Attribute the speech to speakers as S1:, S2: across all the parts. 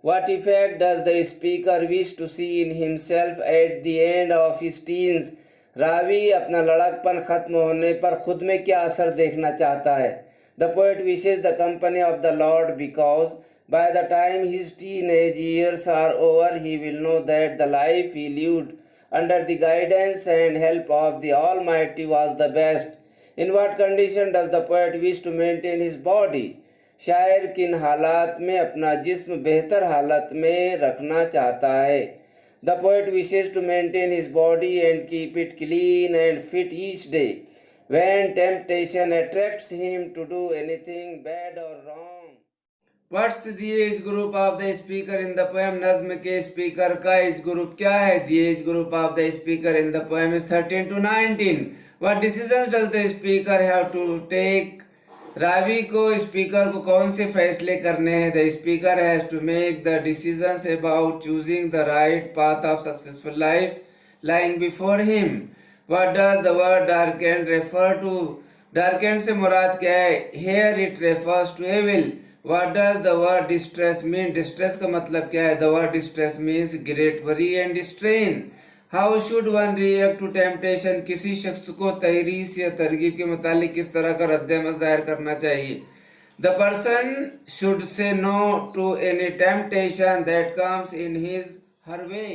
S1: What effect does the speaker wish to see in himself at the end of his teens? Ravi अपना लड़कपन खत्म होने पर खुद में क्या असर देखना चाहता है? The poet wishes the company of the Lord because by the time his teenage years are over, he will know that the life he lived under the guidance and help of the Almighty was the best. In what condition does the poet wish to maintain his body? शायर किन हालात में अपना जिस्म बेहतर हालत में रखना चाहता है? The poet wishes to maintain his body and keep it clean and fit each day when temptation attracts him to do anything bad और wrong. What's the age group of the speaker in the poem? नज्म के speaker का age group क्या है? The age group of the speaker in the poem is 13 to 19. What decisions does the speaker have to take? रावी को speaker को कौन से फैसले करने हैं? The speaker has to make the decisions about choosing the right path of successful life lying before him. What does the word darkened refer to? Darkened से मुराद क्या है? Here it refers to evil. What does the word distress mean? Distress का मतलब क्या है? The word distress means great worry and strain. How should one react to temptation? किसी शख्स को तहरीस या तरगीब के मुतालिक किस तरह का रद्द-ए-अमल जाहिर करना चाहिए? The person should say no to any temptation that comes in his her way.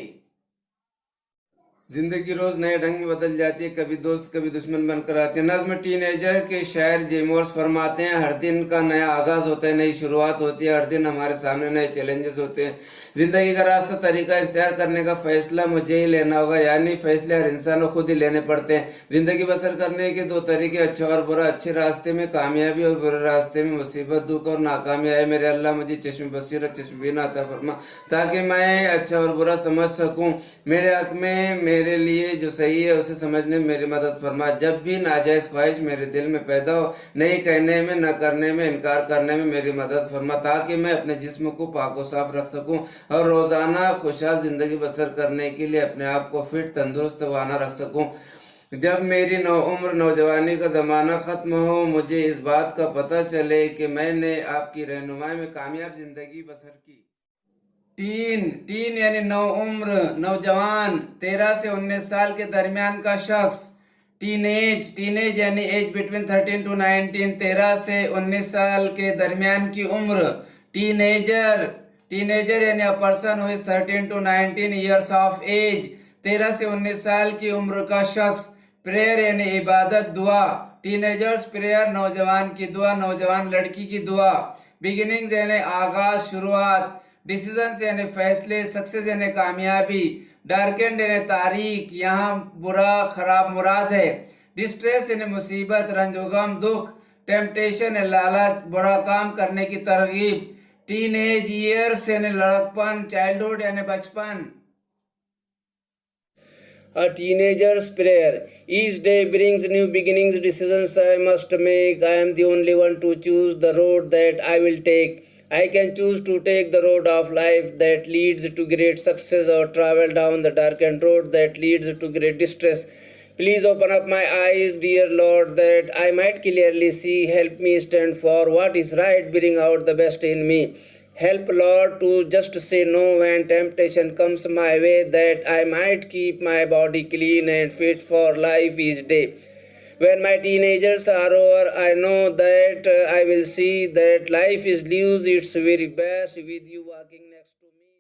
S1: जिंदगी रोज नए ढंग में बदल जाती है, कभी दोस्त कभी दुश्मन बनकर आती है। नज्म टीनेजर के शायर जेमोर्स फरमाते हैं, हर दिन का नया आगाज होता है, नई शुरुआत होती है, हर दिन हमारे सामने नए चैलेंजेस होते हैं। जिंदगी का रास्ता तरीका इख्तियार करने का फैसला मुझे ही लेना होगा, यानी फैसले हर इंसान को खुद ही लेने पड़ते हैं। जिंदगी बसर करने के दो तरीके, अच्छा और बुरा। अच्छे रास्ते में कामयाबी और बुरे रास्ते में मुसीबत, दुख और नाकामी आए। मेरे अल्लाह मुझे चश्म बसीरत चश्म बीना अता फरमा ताकि मैं अच्छा और बुरा समझ सकूं। मेरे हक में मेरे लिए जो सही है उसे समझने में मेरी मदद फरमा। जब भी नाजायज़ ख्वाहिश मेरे दिल में पैदा हो, नहीं कहने में, न करने में, इनकार करने में मेरी मदद फरमा ताकि मैं अपने जिस्म को पाक व साफ रख सकूं और रोज़ाना खुशहाल ज़िंदगी बसर करने के लिए अपने आप को फिट, तंदुरुस्त वाना रख सकूं। जब मेरी नौउम्र नौजवानी का ज़माना ख़त्म हो, मुझे इस बात का पता चले कि मैंने आपकी रहनुमाई में कामयाब ज़िंदगी बसर की। टीन यानी नौउम्र, नौजवान, 13 से 19 साल के दरमियान का शख्स। टीनेज यानी एज बिटवीन 13 to 19, 13 से 19 साल के दरमियान की उम्र। टीनेजर यानी a person who is 13 to 19 years of age, 13 से 19 साल की उम्र का शख्स। प्रेयर यानी इबादत, दुआ। टीनेजर्स प्रेयर, नौजवान की दुआ, नौजवान लड़की की दुआ। बिगिनिंग्स यानी आगाज, शुरुआत। डिसीजंस यानी फैसले, सक्सेस यानी कामयाबी। डार्केंड यानी तारीख, यहाँ बुरा खराब मुराद है। डिस्ट्रेस यानी मुसीबत, रंजोगम, दुख। टेम्पटेशन यानी लालच, बुरा काम करने की तरगीब। टीनेज ईयर्स यानी लड़कपन, चाइल्डहुड यानी बचपन। A teenager's prayer. Each day brings new beginnings, decisions I must make. I am the only one to choose the road that I will take. I can choose to take the road of life that leads to great success or travel down the darkened road that leads to great distress. Please open up my eyes, dear Lord, that I might clearly see. Help me stand for what is right, bring out the best in me. Help, Lord, to just say no when temptation comes my way, that I might keep my body clean and fit for life each day. When my teenagers are over, I know that I will see that life is lives its very best with you walking next to me.